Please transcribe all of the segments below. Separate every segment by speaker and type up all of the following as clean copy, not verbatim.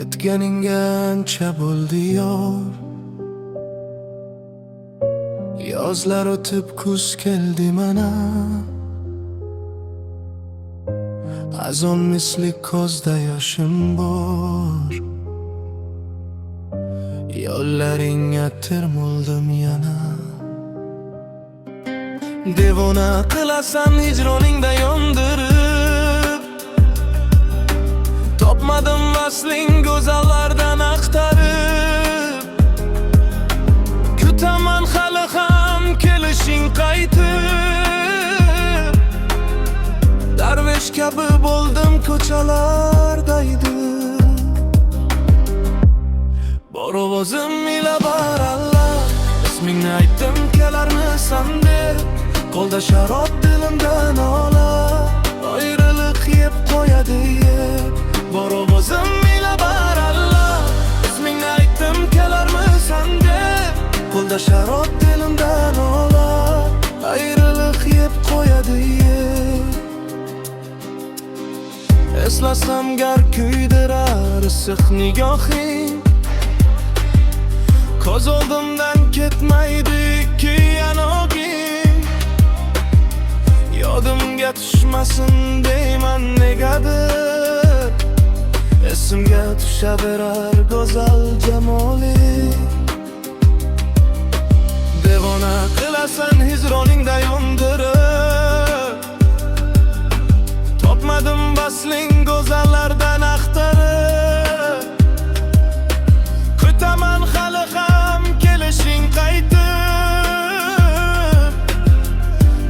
Speaker 1: Yetganingga ancha bo'ldi yor. Yozlar o'tib kuz keldi mana. Azon misli ko'zda yoshim bor. Yo'llaringga termuldim yana. Devona qilasan hijroningda yondirib. Topmadim vasling go'zallardan axtarib. Kutaman hali ham kelishing qaytib. Darvesh kabi bo'ldim ko'chalardaydi. Bor ovozim ila baralla, ismingni aytdim kelarmisan deb. Qo'lda sharob dilimdan ola, ayriliq yeb qo'yadi yeb. Bor ovozim ila baralla, ismingni aytdim kelarmisan deb. Qo'lda sharob dilimdan ola, ayriliq yeb qo'yadi yeb. Eslasam gar kuydirar issiq nigohing. Ko'z oldimdan ketmaydi ki yanoging. Yodimga tushmasin deyman negadir. Esimga tushaverar go'zal jamoling. Devona qilasan hijroningda yondirib. Topmadim vasling go'zallardan axtarib. Kutaman hali ham kelishing qaytib.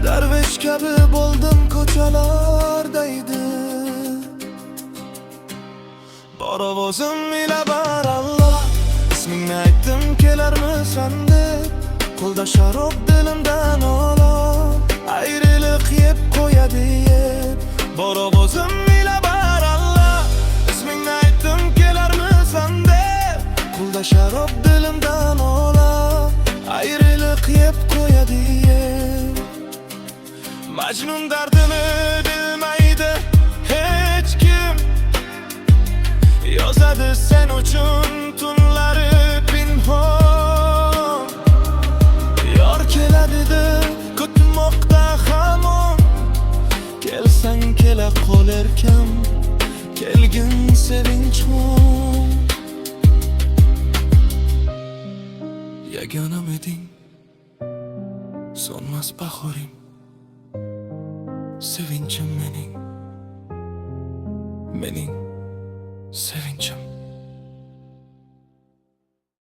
Speaker 1: Darvesh kabi bo'ldim ko'chalardaydi. Bor ovozim ila baralla, ismingni aytdim kelarmisan deb. Qo'lda sharob dilimdan ola, ayriliq yeb qo'yadi yeb. Bor ovozim ila baralla, ismingni aytdim kelarmisan deb. Qo'lda sharob dilimdan ola, ayriliq yeb qo'yadi yeb. Majnun dardini bilmaydi hech kim. Yozadi sen uchun tunlari pinhon. Yor keladi deb kutmoqda hamon. Kelsang kela qolarkan, kelgin sevinchon. Yagonam eding, so'nmas bahorim. Sevinchim mening sevinchim.